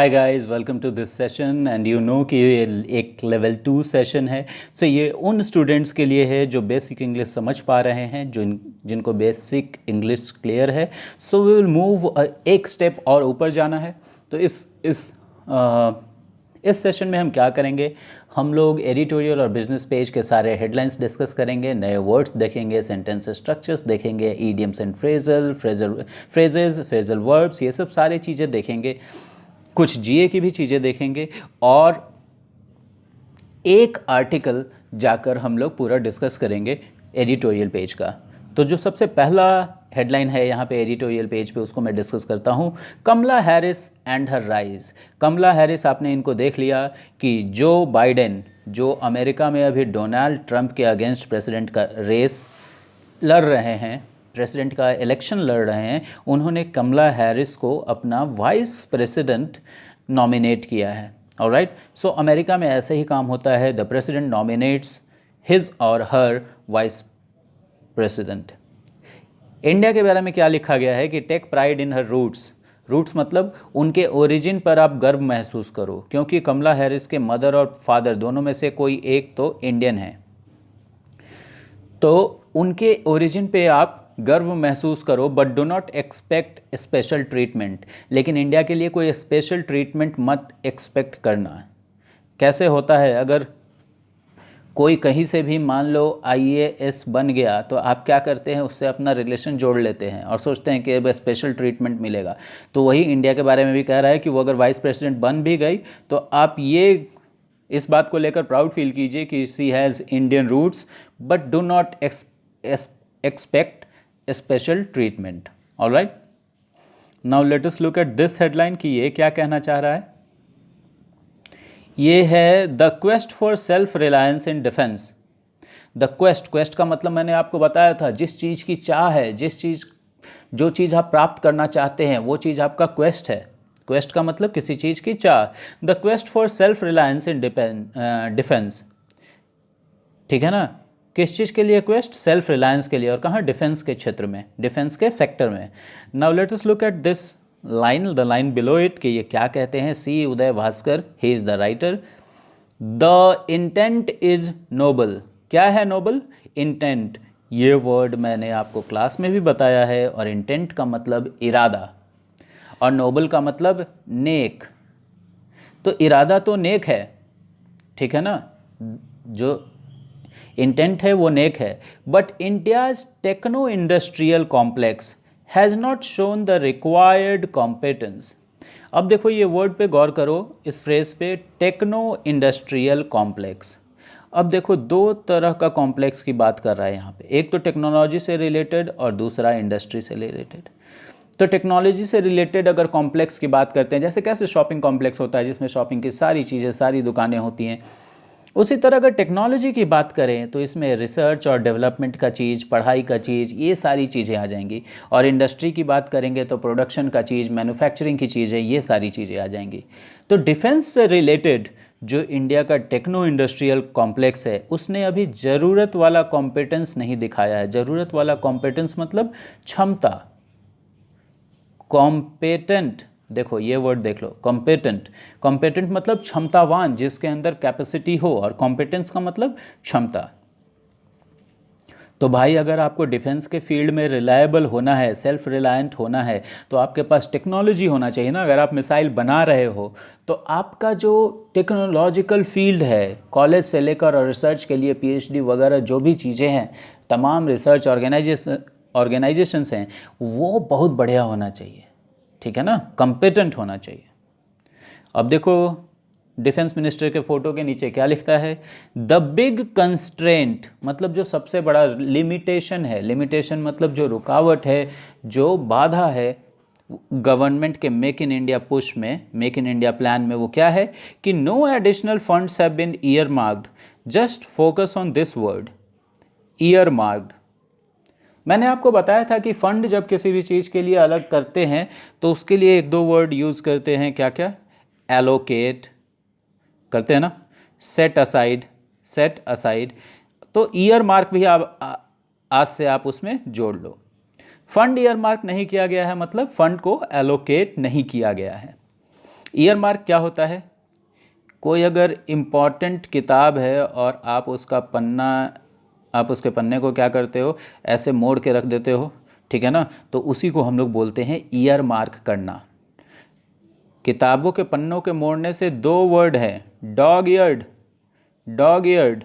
Hi guys, welcome to this session and you know कि ये एक लेवल 2 सेशन है। सो ये उन स्टूडेंट्स के लिए है जो बेसिक इंग्लिश समझ पा रहे हैं, जिनको बेसिक इंग्लिश क्लियर है। सो वी विल मूव एक स्टेप और ऊपर जाना है। तो इस सेशन में हम क्या करेंगे, हम लोग एडिटोरियल और बिजनेस पेज के सारे हेडलाइंस डिस्कस करेंगे, नए वर्ड्स देखेंगे, सेंटेंस स्ट्रक्चर्स देखेंगे, ईडियम्स एंड फ्रेजल वर्ब्स, ये सब सारी चीज़ें देखेंगे। कुछ जीए की भी चीज़ें देखेंगे और एक आर्टिकल जाकर हम लोग पूरा डिस्कस करेंगे एडिटोरियल पेज का। तो जो सबसे पहला हेडलाइन है यहाँ पे एडिटोरियल पेज पे, उसको मैं डिस्कस करता हूँ। Kamala Harris and her rise. Kamala Harris, आपने इनको देख लिया कि जो बाइडेन, जो अमेरिका में अभी डोनाल्ड ट्रंप के अगेंस्ट प्रेसिडेंट का रेस लड़ रहे हैं, प्रेसिडेंट का इलेक्शन लड़ रहे हैं, उन्होंने कमला हैरिस को अपना वाइस प्रेसिडेंट नॉमिनेट किया है। ऑलराइट, सो अमेरिका में ऐसे ही काम होता है, द प्रेसिडेंट नॉमिनेट्स हिज और हर वाइस प्रेसिडेंट। इंडिया के बारे में क्या लिखा गया है कि take pride in her roots. Roots मतलब उनके ओरिजिन पर आप गर्व महसूस करो, क्योंकि कमला हैरिस के मदर और फादर दोनों में से कोई एक तो इंडियन है, तो उनके ओरिजिन पे आप गर्व महसूस करो, but do not expect special treatment. लेकिन इंडिया के लिए कोई स्पेशल ट्रीटमेंट मत एक्सपेक्ट करना। कैसे होता है, अगर कोई कहीं से भी मान लो आईएएस बन गया, तो आप क्या करते हैं, उससे अपना रिलेशन जोड़ लेते हैं और सोचते हैं कि अब स्पेशल ट्रीटमेंट मिलेगा। तो वही इंडिया के बारे में भी कह रहा है कि वो अगर वाइस प्रेसिडेंट बन भी गई तो आप ये इस बात को लेकर प्राउड फील कीजिए कि she has Indian roots, but do not expect special treatment. Alright, now let us look at this headline कि ये क्या कहना चाह रहा है। ये है the quest for self reliance in defence. The quest का मतलब मैंने आपको बताया था, जिस चीज़ की चाह है, जो चीज़ आप प्राप्त करना चाहते हैं, वो चीज़ आपका क्वेस्ट है। क्वेस्ट का मतलब किसी चीज़ की चाह। The quest for self reliance in defence, ठीक है ना। किस चीज़ के लिए क्वेस्ट? सेल्फ रिलायंस के लिए। और कहाँ? डिफेंस के क्षेत्र में, डिफेंस के सेक्टर में। Now let us look at this line, the line below it, कि ये क्या कहते हैं। C Uday Bhaskar, he is the writer. The intent is noble. क्या है नोबल? इंटेंट। ये वर्ड मैंने आपको क्लास में भी बताया है। और इंटेंट का मतलब इरादा, और नोबल का मतलब नेक। तो इरादा तो नेक है, ठीक है ना, जो इंटेंट है वो नेक है। But India's techno industrial complex has not shown the required competence. अब देखो ये वर्ड पे गौर करो, इस फ्रेज पे, टेक्नो इंडस्ट्रियल कॉम्प्लेक्स। अब देखो दो तरह का कॉम्प्लेक्स की बात कर रहा है यहाँ पे, एक तो टेक्नोलॉजी से रिलेटेड और दूसरा इंडस्ट्री से रिलेटेड। तो टेक्नोलॉजी से रिलेटेड अगर कॉम्प्लेक्स की बात करते हैं, जैसे कैसे शॉपिंग कॉम्प्लेक्स होता है जिसमें शॉपिंग की सारी चीज़ें, सारी दुकानें होती हैं, उसी तरह अगर टेक्नोलॉजी की बात करें तो इसमें रिसर्च और डेवलपमेंट का चीज़, पढ़ाई का चीज़, ये सारी चीज़ें आ जाएंगी। और इंडस्ट्री की बात करेंगे तो प्रोडक्शन का चीज़, मैन्युफैक्चरिंग की चीज़ें, ये सारी चीज़ें आ जाएंगी। तो डिफेंस से रिलेटेड जो इंडिया का टेक्नो इंडस्ट्रियल कॉम्प्लेक्स है, उसने अभी ज़रूरत वाला कॉम्पिटेंस नहीं दिखाया है। ज़रूरत वाला कॉम्पिटेंस मतलब क्षमता, कॉम्पेटेंट। देखो ये वर्ड देख लो, कॉम्पेटेंट। कॉम्पेटेंट मतलब क्षमतावान, जिसके अंदर कैपेसिटी हो, और कॉम्पिटेंस का मतलब क्षमता। तो भाई अगर आपको डिफेंस के फील्ड में रिलायबल होना है, सेल्फ रिलायंट होना है, तो आपके पास टेक्नोलॉजी होना चाहिए ना। अगर आप मिसाइल बना रहे हो तो आपका जो टेक्नोलॉजिकल फील्ड है, कॉलेज से लेकर और रिसर्च के लिए पीएचडी वगैरह जो भी चीज़ें हैं, तमाम रिसर्च ऑर्गेनाइजेशंस हैं, वो बहुत बढ़िया होना चाहिए, ठीक है ना, कॉम्पिटेंट होना चाहिए। अब देखो डिफेंस मिनिस्टर के फोटो के नीचे क्या लिखता है, द बिग कंस्ट्रेंट, मतलब जो सबसे बड़ा लिमिटेशन है। लिमिटेशन मतलब जो रुकावट है, जो बाधा है गवर्नमेंट के मेक इन इंडिया पुश में, मेक इन इंडिया प्लान में, वो क्या है कि no additional funds have been earmarked, just focus on this word, earmarked. मैंने आपको बताया था कि फंड जब किसी भी चीज़ के लिए अलग करते हैं तो उसके लिए एक दो वर्ड यूज़ करते हैं, क्या क्या? एलोकेट करते हैं ना, सेट असाइड, सेट असाइड। तो ईयर मार्क भी आप आज से आप उसमें जोड़ लो। फंड ईयर मार्क नहीं किया गया है मतलब फंड को एलोकेट नहीं किया गया है। ईयर मार्क क्या होता है? कोई अगर इम्पॉर्टेंट किताब है और आप उसके पन्ने को क्या करते हो, ऐसे मोड़ के रख देते हो, ठीक है ना, तो उसी को हम लोग बोलते हैं ईयर मार्क करना। किताबों के पन्नों के मोड़ने से दो वर्ड हैं, डॉग ईयर्ड, डॉग ईयर्ड,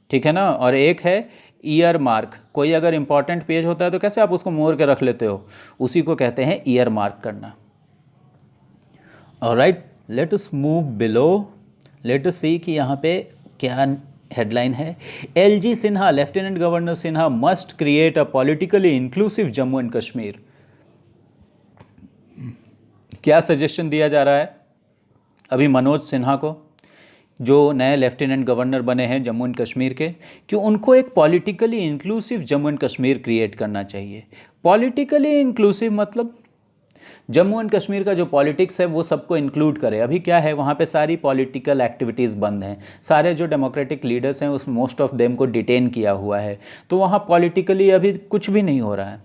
ठीक है ना, और एक है ईयर मार्क। कोई अगर इंपॉर्टेंट पेज होता है तो कैसे आप उसको मोड़ के रख लेते हो, उसी को कहते हैं ईयर मार्क करना। Alright, let us move below, let us see कि यहाँ पे क्या हेडलाइन है। LG Sinha, lieutenant governor Sinha must create a politically inclusive Jammu and Kashmir. क्या सजेशन दिया जा रहा है अभी मनोज सिन्हा को, जो नए लेफ्टिनेंट गवर्नर बने हैं जम्मू एंड कश्मीर के, कि उनको एक politically inclusive Jammu and Kashmir create करना चाहिए। पॉलिटिकली इंक्लूसिव मतलब जम्मू एंड कश्मीर का जो पॉलिटिक्स है वो सबको इंक्लूड करे। अभी क्या है, वहाँ पे सारी पॉलिटिकल एक्टिविटीज़ बंद हैं, सारे जो डेमोक्रेटिक लीडर्स हैं उस मोस्ट ऑफ देम को डिटेन किया हुआ है, तो वहाँ पॉलिटिकली अभी कुछ भी नहीं हो रहा है।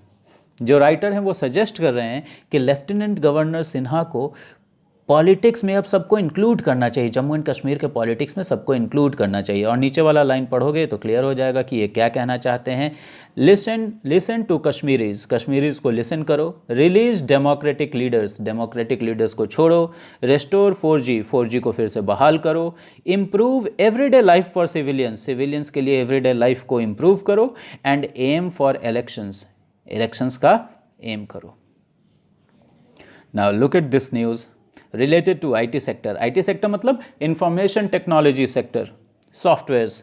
जो राइटर हैं वो सजेस्ट कर रहे हैं कि लेफ्टिनेंट गवर्नर सिन्हा को पॉलिटिक्स में अब सबको इंक्लूड करना चाहिए, जम्मू एंड कश्मीर के पॉलिटिक्स में सबको इंक्लूड करना चाहिए। और नीचे वाला लाइन पढ़ोगे तो क्लियर हो जाएगा कि ये क्या कहना चाहते हैं। लिसन टू कश्मीरीज, कश्मीरीज को लिसन करो। Release democratic leaders, democratic leaders को छोड़ो। रेस्टोर 4G, 4G को फिर से बहाल करो। Improve everyday life for civilians, civilians के लिए एवरीडे लाइफ को इम्प्रूव करो। And aim for elections, elections का एम करो। Now look at this news related to IT sector. IT sector मतलब information technology sector, softwares.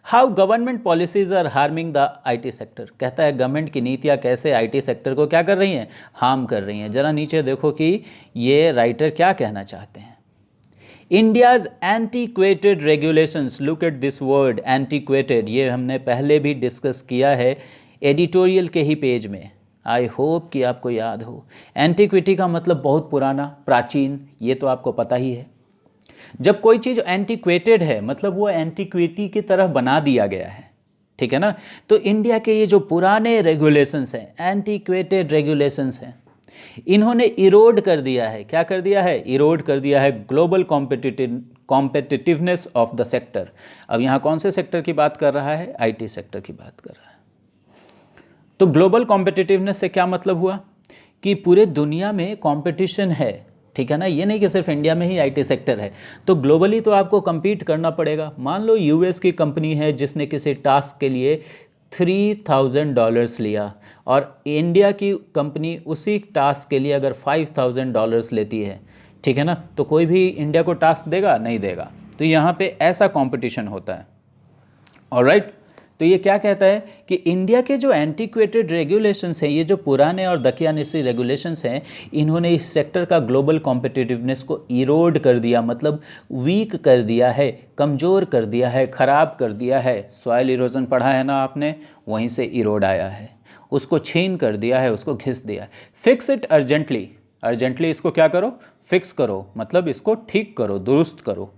How government policies are harming the IT sector. कहता है government की नीतियाँ कैसे IT sector को क्या कर रही हैं, हार्म कर रही हैं। जरा नीचे देखो कि ये राइटर क्या कहना चाहते हैं। India's antiquated regulations, look at this word antiquated, ये हमने पहले भी डिस्कस किया है एडिटोरियल के ही पेज में। आई होप कि आपको याद हो। एंटीक्विटी का मतलब बहुत पुराना, प्राचीन, ये तो आपको पता ही है। जब कोई चीज़ एंटीक्वेटेड है मतलब वो एंटीक्विटी की तरह बना दिया गया है, ठीक है ना। तो इंडिया के ये जो पुराने रेगुलेशंस हैं, एंटीक्वेटेड रेगुलेशंस हैं, इन्होंने इरोड कर दिया है। क्या कर दिया है, इरोड कर दिया है global competitiveness of the sector. अब यहाँ कौन से सेक्टर की बात कर रहा है, IT सेक्टर की बात कर रहा है। तो ग्लोबल कॉम्पिटिटिवनेस से क्या मतलब हुआ कि पूरे दुनिया में कंपटीशन है, ठीक है ना। ये नहीं कि सिर्फ इंडिया में ही IT सेक्टर है, तो ग्लोबली तो आपको compete करना पड़ेगा। मान लो US की कंपनी है जिसने किसी टास्क के लिए $3000 लिया और इंडिया की कंपनी उसी टास्क के लिए अगर $5000 लेती है, ठीक है ना, तो कोई भी इंडिया को टास्क देगा, नहीं देगा। तो यहाँ पे ऐसा कंपटीशन होता है। ऑलराइट, तो ये क्या कहता है कि इंडिया के जो एंटीक्वेटेड रेगुलेशंस हैं, ये जो पुराने और दकियानूसी रेगुलेशंस हैं, इन्होंने इस सेक्टर का ग्लोबल कॉम्पिटिटिवनेस को इरोड कर दिया, मतलब वीक कर दिया है, कमज़ोर कर दिया है, ख़राब कर दिया है। सॉइल इरोजन पढ़ा है ना आपने, वहीं से इरोड आया है। उसको छीन कर दिया है, उसको घिस दिया है। फिक्स इट अर्जेंटली, अर्जेंटली इसको क्या करो, फिक्स करो, मतलब इसको ठीक करो, दुरुस्त करो।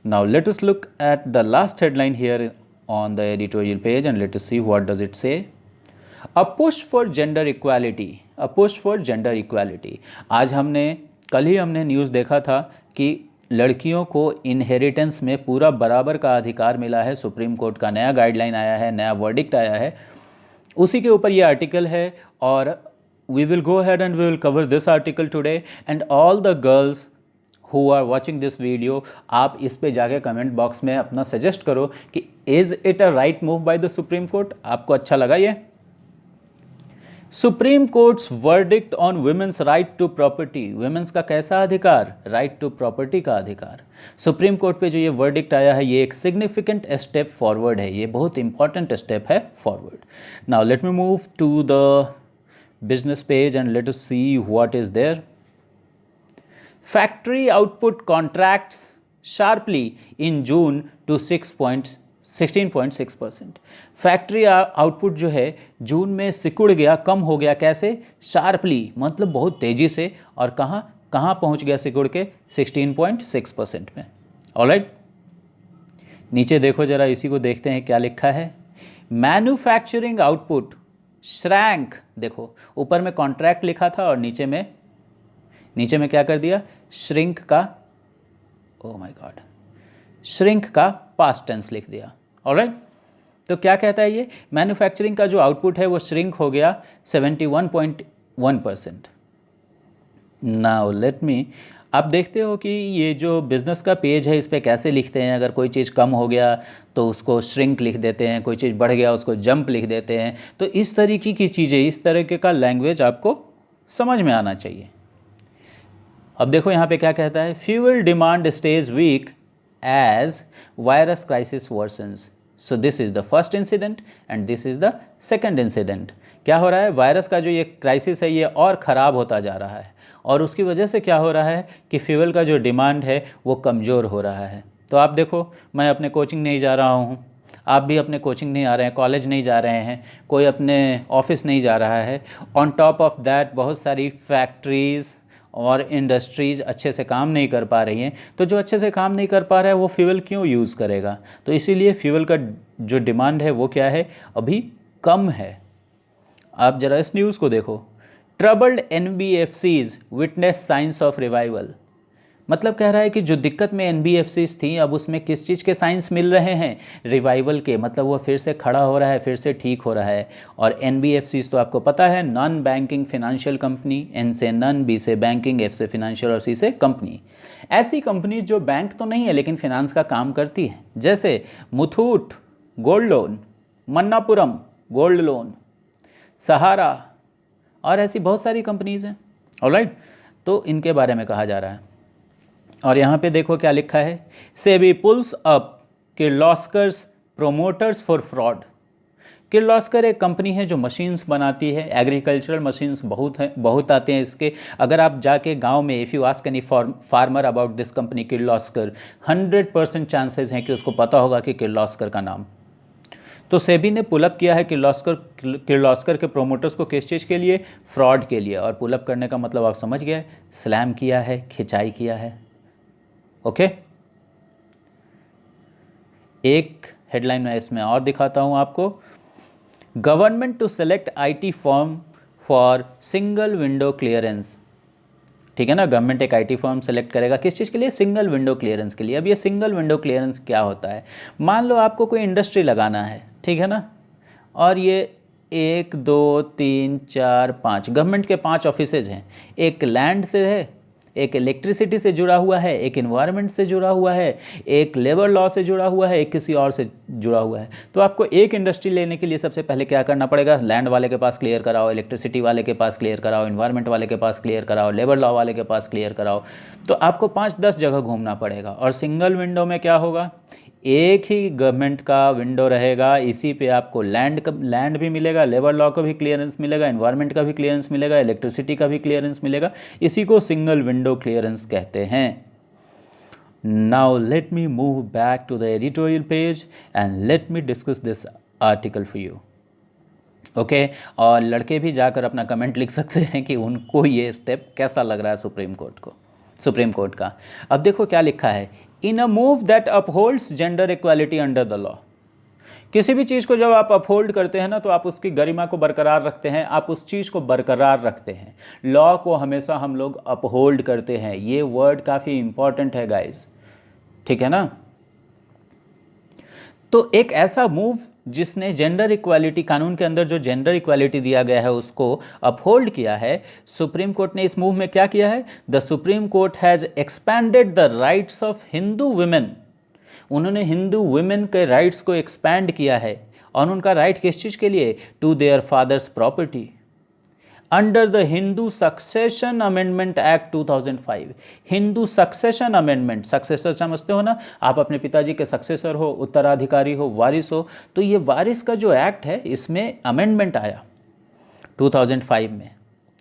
Now let us look at the last headline here on the editorial page and let us see what does it say. A push for gender equality, a push for gender equality. आज कल ही हमने news देखा था कि लड़कियों को inheritance में पूरा बराबर का अधिकार मिला है। सुप्रीम कोर्ट का नया गाइडलाइन आया है, नया वर्डिक्ट आया है, उसी के ऊपर ये आर्टिकल है। और we will go ahead and we will cover this article today and all the girls who are watching this video, आप इस पे जाके कमेंट बॉक्स में अपना सजेस्ट करो कि is it a right move by the supreme court. आपको अच्छा लगा ये? Supreme court's verdict on women's right to property, women's का कैसा अधिकार, राइट टू प्रॉपर्टी का अधिकार। सुप्रीम कोर्ट पे जो ये वर्डिक्ट आया है, ये एक सिग्निफिकेंट स्टेप फॉरवर्ड है, ये बहुत इंपॉर्टेंट स्टेप है forward. Now let me move to the business page and let us see what is there. Factory output contracts sharply in June to 16.6%. Factory output जो है जून में सिकुड़ गया, कम हो गया। कैसे, शार्पली मतलब बहुत तेज़ी से। और कहाँ पहुँच गया सिकुड़ के, 16.6% में। ऑलराइट, नीचे देखो जरा, इसी को देखते हैं क्या लिखा है। मैन्युफैक्चरिंग आउटपुट श्रैंक, देखो ऊपर में कॉन्ट्रैक्ट लिखा था और नीचे नीचे में क्या कर दिया, श्रिंक का, ओ माय गॉड, श्रिंक का पास्ट टेंस लिख दिया। ऑलराइट, तो क्या कहता है ये, मैन्युफैक्चरिंग का जो आउटपुट है वो श्रिंक हो गया 71.1%। नाउ लेट मी, आप देखते हो कि ये जो बिज़नेस का पेज है इस पे कैसे लिखते हैं, अगर कोई चीज़ कम हो गया तो उसको श्रिंक लिख देते हैं, कोई चीज़ बढ़ गया उसको जंप लिख देते हैं। तो इस तरीके की चीज़ें, इस तरीके का लैंग्वेज आपको समझ में आना चाहिए। अब देखो यहाँ पे क्या कहता है, fuel demand stays weak as virus crisis worsens. So this is the first incident and this is the second incident. क्या हो रहा है, वायरस का जो ये क्राइसिस है ये और ख़राब होता जा रहा है, और उसकी वजह से क्या हो रहा है कि फ्यूल का जो डिमांड है वो कमज़ोर हो रहा है। तो आप देखो, मैं अपने कोचिंग नहीं जा रहा हूँ, आप भी अपने कोचिंग नहीं आ रहे हैं, कॉलेज नहीं जा रहे हैं, कोई अपने ऑफिस नहीं जा रहा है। ऑन टॉप ऑफ दैट बहुत सारी फैक्ट्रीज़ और इंडस्ट्रीज़ अच्छे से काम नहीं कर पा रही हैं। तो जो अच्छे से काम नहीं कर पा रहा है वो फ्यूल क्यों यूज़ करेगा, तो इसीलिए फ्यूल का जो डिमांड है वो क्या है, अभी कम है। आप ज़रा इस न्यूज़ को देखो, troubled NBFCs witness science of revival. मतलब कह रहा है कि जो दिक्कत में NBFCs थी अब उसमें किस चीज़ के साइंस मिल रहे हैं, रिवाइवल के, मतलब वो फिर से खड़ा हो रहा है, फिर से ठीक हो रहा है। और NBFCs तो आपको पता है, non banking financial company, N से नॉन, B से बैंकिंग, F से फिनेंशियल और C से कंपनी। ऐसी कंपनी जो बैंक तो नहीं है लेकिन फिनेंस का काम करती है, जैसे Muthoot gold loan, Manappuram gold loan, Sahara, और ऐसी बहुत सारी कंपनीज़ हैं। ऑलराइट, तो इनके बारे में कहा जा रहा है। और यहाँ पे देखो क्या लिखा है, SEBI pulls up Kirloskar's promoters for fraud. Kirloskar एक कंपनी है जो मशीन्स बनाती है, एग्रीकल्चरल मशीन्स बहुत आते हैं इसके। अगर आप जाके गांव में, if you ask any farmer about this company Kirloskar, 100% chances हैं कि उसको पता होगा कि किर्लोस्कर का नाम। तो सेबी ने पुलअप किया है किर्लोस्कर के प्रोमोटर्स को, किस चीज़ के लिए, फ्रॉड के लिए। और पुलअप करने का मतलब आप समझ गए, स्लैम किया है, खिंचाई किया है। ओके, एक हेडलाइन में इसमें और दिखाता हूं आपको, government to select IT firm for single window clearance. ठीक है ना, गवर्नमेंट एक IT फर्म सेलेक्ट करेगा, किस चीज़ के लिए, सिंगल विंडो क्लियरेंस के लिए। अब ये सिंगल विंडो क्लियरेंस क्या होता है, मान लो आपको कोई इंडस्ट्री लगाना है, ठीक है ना, और ये 1 2 3 4 5 गवर्नमेंट के 5 ऑफिसेज हैं। एक लैंड से है, एक इलेक्ट्रिसिटी से जुड़ा हुआ है, एक इन्वायरमेंट से जुड़ा हुआ है, एक लेबर लॉ से जुड़ा हुआ है, एक किसी और से जुड़ा हुआ है। तो आपको एक इंडस्ट्री लेने के लिए सबसे पहले क्या करना पड़ेगा, लैंड वाले के पास क्लियर कराओ, इलेक्ट्रिसिटी वाले के पास क्लियर कराओ, इन्वायरमेंट वाले के पास क्लियर कराओ, लेबर लॉ वाले के पास क्लियर कराओ। तो आपको 5-10 जगह घूमना पड़ेगा। और सिंगल विंडो में क्या होगा, एक ही गवर्नमेंट का विंडो रहेगा, इसी पे आपको लैंड भी मिलेगा, लेबर लॉ का भी क्लियरेंस मिलेगा, एनवायरनमेंट का भी क्लियरेंस मिलेगा, इलेक्ट्रिसिटी का भी क्लियरेंस मिलेगा। इसी को सिंगल विंडो क्लियरेंस कहते हैं। Now let me move back to the editorial page and let me discuss this article for you. Okay, और लड़के भी जाकर अपना कमेंट लिख सकते हैं कि उनको ये स्टेप कैसा लग रहा है सुप्रीम कोर्ट का। अब देखो क्या लिखा है, in a move that upholds gender equality under the law. किसी भी चीज़ को जब आप अपहोल्ड करते हैं ना, तो आप उसकी गरिमा को बरकरार रखते हैं, आप उस चीज़ को बरकरार रखते हैं। लॉ को हमेशा हम लोग अपहोल्ड करते हैं, ये वर्ड काफ़ी इंपॉर्टेंट है गाइस, ठीक है ना। तो एक ऐसा मूव जिसने जेंडर इक्वालिटी, कानून के अंदर जो जेंडर इक्वालिटी दिया गया है उसको अपहोल्ड किया है, सुप्रीम कोर्ट ने इस मूव में क्या किया है, the supreme court has expanded the rights of Hindu women. उन्होंने हिंदू वुमेन के राइट्स को एक्सपैंड किया है। और उनका राइट किस चीज़ के लिए, to their fathers property, under the Hindu succession amendment act 2005। Hindu succession amendment, successor समझते हो ना, आप अपने पिताजी के सक्सेसर हो, उत्तराधिकारी हो, वारिस हो। तो ये वारिस का जो एक्ट है इसमें अमेंडमेंट आया 2005 में,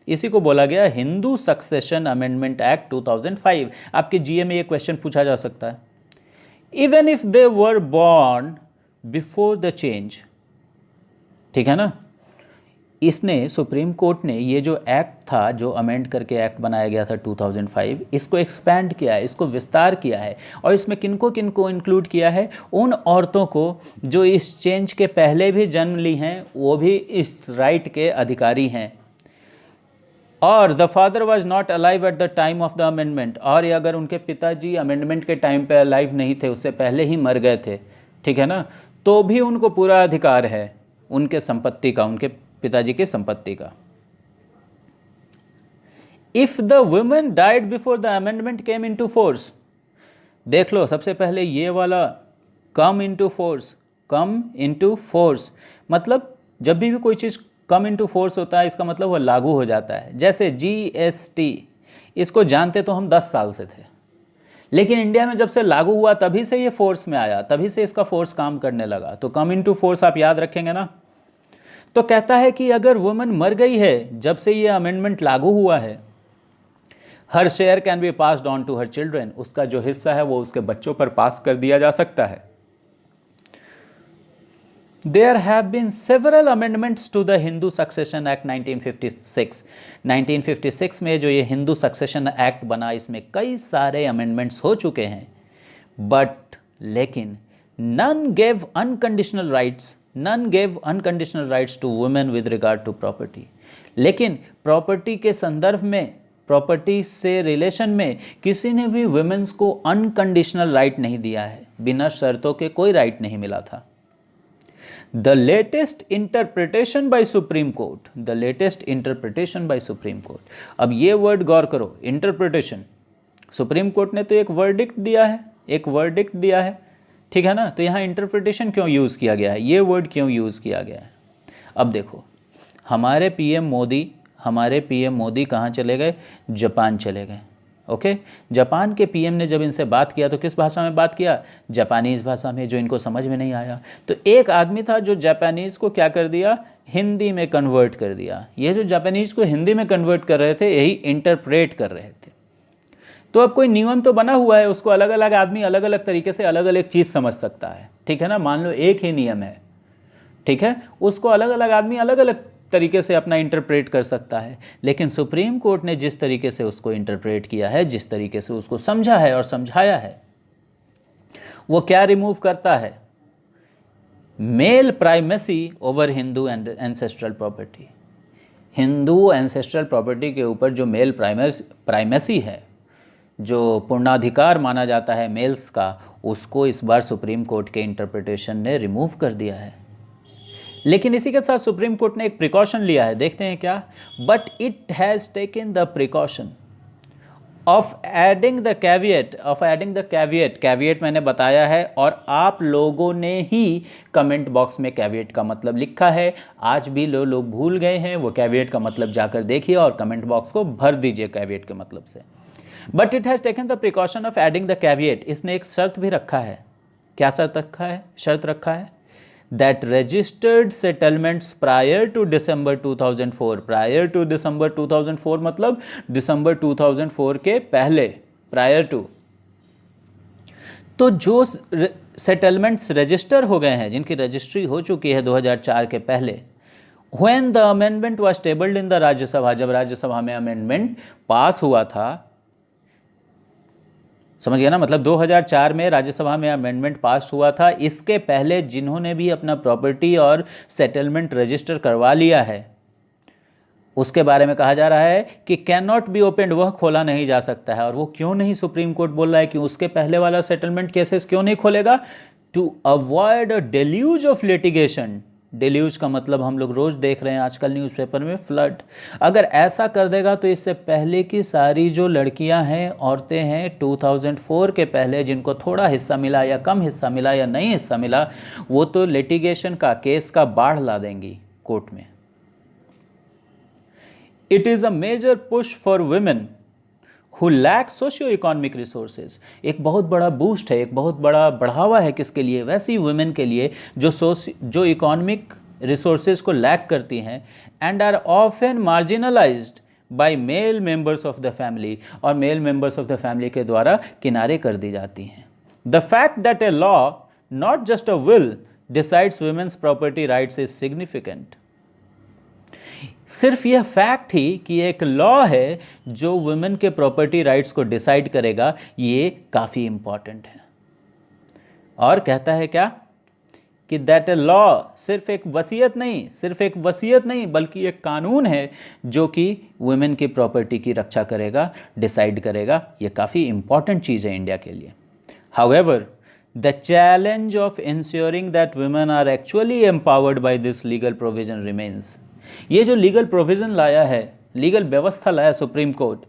इसी को बोला गया हिंदू सक्सेशन अमेंडमेंट एक्ट 2005। आपके जीए में ये क्वेश्चन पूछा जा सकता है, even if they were born before the change. ठीक है ना, इसने सुप्रीम कोर्ट ने ये जो एक्ट था, जो अमेंड करके एक्ट बनाया गया था 2005, इसको एक्सपैंड किया है, इसको विस्तार किया है। और इसमें किनको किनको इंक्लूड किया है, उन औरतों को जो इस चेंज के पहले भी जन्म ली हैं, वो भी इस राइट के अधिकारी हैं। और the father was not alive at the time of the amendment, और ये अगर उनके पिताजी अमेंडमेंट के टाइम पे अलाइव नहीं थे, उससे पहले ही मर गए थे, ठीक है ना, तो भी उनको पूरा अधिकार है उनके संपत्ति का, उनके पिताजी की संपत्ति का। If the women died before the amendment came into force, देख लो सबसे पहले ये वाला come into force, come into force मतलब जब भी कोई चीज़ कम इनटू फोर्स होता है इसका मतलब वो लागू हो जाता है। जैसे GST, इसको जानते तो हम 10 साल से थे, लेकिन इंडिया में जब से लागू हुआ तभी से ये फोर्स में आया, तभी से इसका फोर्स काम करने लगा। तो कम इनटू फोर्स आप याद रखेंगे ना। तो कहता है कि अगर वुमन मर गई है जब से ये अमेंडमेंट लागू हुआ है, her share can be passed on to her children, उसका जो हिस्सा है वो उसके बच्चों पर पास कर दिया जा सकता है। There have been several amendments to the Hindu Succession Act 1956. 1956 में जो ये हिंदू सक्सेशन एक्ट बना, इसमें कई सारे अमेंडमेंट्स हो चुके हैं, बट लेकिन none gave unconditional rights to women with regard to property. लेकिन प्रॉपर्टी के संदर्भ में, प्रॉपर्टी से रिलेशन में किसी ने भी वुमेन्स को अनकंडीशनल राइट नहीं दिया है, बिना शर्तों के कोई राइट नहीं मिला था। The latest interpretation by Supreme Court, the latest interpretation by Supreme Court, अब ये वर्ड गौर करो, इंटरप्रिटेशन। सुप्रीम कोर्ट ने तो एक वर्डिक्ट दिया है, एक वर्डिक्ट दिया है, ठीक है ना, तो यहाँ इंटरप्रिटेशन क्यों यूज़ किया गया है, ये वर्ड क्यों यूज़ किया गया है। अब देखो हमारे पीएम मोदी कहाँ चले गए, जापान चले गए। ओके, जापान के पीएम ने जब इनसे बात किया तो किस भाषा में बात किया, जापानीज़ भाषा में, जो इनको समझ में नहीं आया। तो एक आदमी था जो जापानीज़ को क्या कर दिया, हिंदी में कन्वर्ट कर दिया। ये जो जापानीज़ को हिंदी में कन्वर्ट कर रहे थे यही इंटरप्रेट कर रहे थे। तो अब कोई नियम तो बना हुआ है, उसको अलग अलग आदमी अलग अलग तरीके से अलग अलग चीज़ समझ सकता है, ठीक है ना। मान लो एक ही नियम है, ठीक है, उसको अलग अलग आदमी अलग अलग तरीके से अपना इंटरप्रेट कर सकता है, लेकिन सुप्रीम कोर्ट ने जिस तरीके से उसको इंटरप्रेट किया है, जिस तरीके से उसको समझा है और समझाया है, वो क्या रिमूव करता है, male primacy over Hindu and ancestral property. Hindu ancestral property के ऊपर जो मेल प्राइमेसी है, जो पूर्णाधिकार माना जाता है मेल्स का, उसको इस बार सुप्रीम कोर्ट के इंटरप्रिटेशन ने रिमूव कर दिया है। लेकिन इसी के साथ सुप्रीम कोर्ट ने एक प्रिकॉशन लिया है, देखते हैं क्या। But it has taken the precaution of adding the caveat, caveat मैंने बताया है और आप लोगों ने ही कमेंट बॉक्स में कैविएट का मतलब लिखा है। आज भी लोग भूल गए हैं, वो कैविएट का मतलब जाकर देखिए और कमेंट बॉक्स को भर दीजिए कैविएट के मतलब से। But it has taken the precaution of adding the caveat, इसने एक शर्त भी रखा है। क्या शर्त रखा है, that registered settlements prior to December 2004, prior to December 2004 मतलब December 2004 के पहले, prior to, तो जो सेटलमेंट्स रजिस्टर हो गए हैं, जिनकी रजिस्ट्री हो चुकी है 2004 के पहले, when the amendment was tabled in the Rajya Sabha, जब राज्यसभा में अमेंडमेंट पास हुआ था, समझ गया ना, मतलब 2004 में राज्यसभा में अमेंडमेंट पास हुआ था। इसके पहले जिन्होंने भी अपना प्रॉपर्टी और सेटलमेंट रजिस्टर करवा लिया है, उसके बारे में कहा जा रहा है कि कैन नॉट बी ओपनड, वह खोला नहीं जा सकता है। और वो क्यों नहीं, सुप्रीम कोर्ट बोल रहा है कि उसके पहले वाला सेटलमेंट केसेस क्यों नहीं खोलेगा, to avoid a deluge of litigation. Deluge का मतलब हम लोग रोज देख रहे हैं आजकल न्यूज़पेपर में, फ्लड। अगर ऐसा कर देगा तो इससे पहले की सारी जो लड़कियां हैं, औरतें हैं 2004 के पहले, जिनको थोड़ा हिस्सा मिला या कम हिस्सा मिला या नहीं हिस्सा मिला, वो तो लिटिगेशन का, केस का बाढ़ ला देंगी कोर्ट में। It is a major push for women who lack socio-economic resources, एक बहुत बड़ा बूस्ट है, एक बहुत बड़ा बढ़ावा है किसके लिए, वैसी वुमेन के लिए जो इकोनॉमिक रिसोर्सेज को लैक करती हैं, and are often marginalised by male members of the family, और male members of the family के द्वारा किनारे कर दी जाती हैं। The fact that a law, not just a will, decides women's property rights is significant. सिर्फ यह फैक्ट ही कि एक लॉ है जो वुमेन के प्रॉपर्टी राइट्स को डिसाइड करेगा, ये काफ़ी इंपॉर्टेंट है। और कहता है क्या, कि दैट ए लॉ, सिर्फ एक वसीयत नहीं बल्कि एक कानून है जो कि वुमेन की प्रॉपर्टी की रक्षा करेगा, डिसाइड करेगा। ये काफ़ी इंपॉर्टेंट चीज़ है इंडिया के लिए। However the challenge of ensuring that women are actually empowered by this legal provision remains. ये जो लीगल प्रोविजन लाया है, लीगल व्यवस्था लाया सुप्रीम कोर्ट,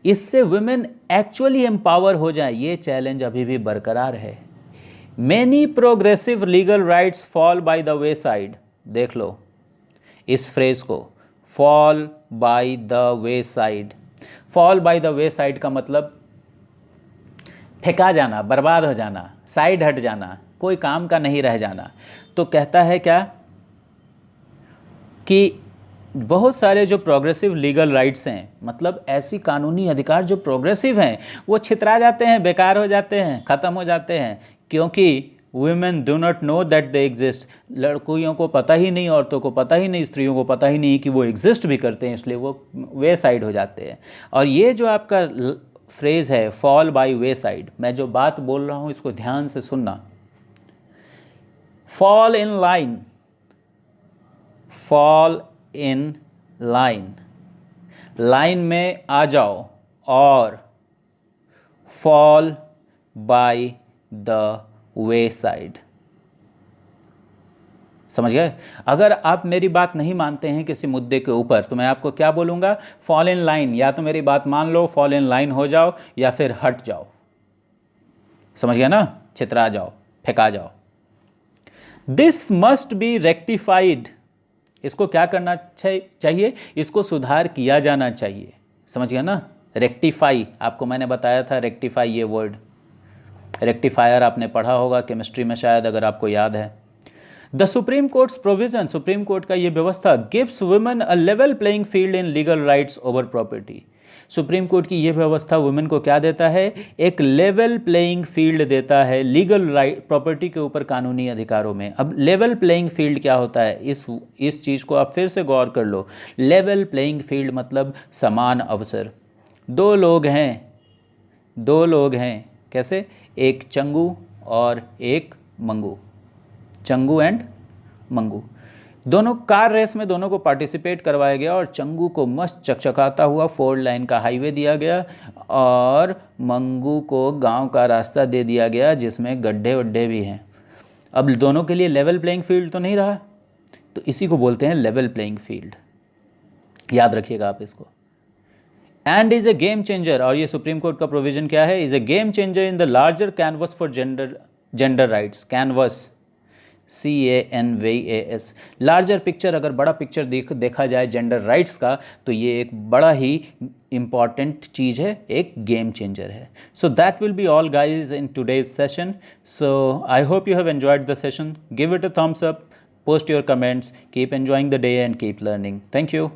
इससे वुमेन एक्चुअली एम्पावर हो जाए, ये चैलेंज अभी भी बरकरार है। Many progressive legal rights fall by the wayside. देख लो इस फ्रेज को, fall by the wayside. Fall by the wayside का मतलब फेंका जाना, बर्बाद हो जाना, साइड हट जाना, कोई काम का नहीं रह जाना। तो कहता है क्या कि बहुत सारे जो प्रोग्रेसिव लीगल राइट्स हैं, मतलब ऐसी कानूनी अधिकार जो प्रोग्रेसिव हैं, वो छितरा जाते हैं, बेकार हो जाते हैं, ख़त्म हो जाते हैं, क्योंकि women do not know that they exist. लड़कियों को पता ही नहीं, औरतों को पता ही नहीं, स्त्रियों को पता ही नहीं कि वो एग्जिस्ट भी करते हैं, इसलिए वो वे साइड हो जाते हैं। और ये जो आपका फ्रेज़ है फॉल बाय वे साइड, मैं जो बात बोल रहा हूँ इसको ध्यान से सुनना। Fall in line, fall in line, line में आ जाओ, और fall by the way side. समझ गए? अगर आप मेरी बात नहीं मानते हैं किसी मुद्दे के ऊपर, तो मैं आपको क्या बोलूँगा, फॉल इन लाइन। या तो मेरी बात मान लो, फॉल इन लाइन हो जाओ, या फिर हट जाओ। समझ गए ना? छितरा जाओ, फेंका जाओ। This must be rectified. इसको क्या करना चाहिए? इसको सुधार किया जाना चाहिए। समझ गया ना? रेक्टिफाई, आपको मैंने बताया था रेक्टिफाई ये वर्ड। रेक्टिफायर आपने पढ़ा होगा केमिस्ट्री में शायद, अगर आपको याद है। The supreme courts provision, supreme court का ये व्यवस्था, gives women a level playing field in legal rights over property. Supreme court की ये व्यवस्था वुमेन को क्या देता है? एक लेवल प्लेइंग फील्ड देता है लीगल राइट, प्रॉपर्टी के ऊपर कानूनी अधिकारों में। अब लेवल प्लेइंग फील्ड क्या होता है, इस चीज़ को आप फिर से गौर कर लो। लेवल प्लेइंग फील्ड मतलब समान अवसर। दो लोग हैं, कैसे? एक चंगू और एक मंगू, चंगू एंड मंगू, दोनों कार रेस में दोनों को पार्टिसिपेट करवाया गया, और चंगू को मस्त चकचकाता हुआ 4 लाइन का हाईवे दिया गया, और मंगू को गांव का रास्ता दे दिया गया जिसमें गड्ढे वड्ढे भी हैं। अब दोनों के लिए लेवल प्लेइंग फील्ड तो नहीं रहा, तो इसी को बोलते हैं लेवल प्लेइंग फील्ड। याद रखिएगा आप इसको। And is a game changer, और ये सुप्रीम कोर्ट का प्रोविजन क्या है? Is a game changer in the larger canvas for gender rights. Canvas, CANVAS, larger picture. अगर बड़ा पिक्चर देखा जाए जेंडर राइट्स का, तो ये एक बड़ा ही इम्पॉर्टेंट चीज़ है, एक गेम चेंजर है। So that will be all guys in today's session. So I hope you have enjoyed the session. Give it a thumbs up, post your comments, keep enjoying the day and keep learning. Thank you.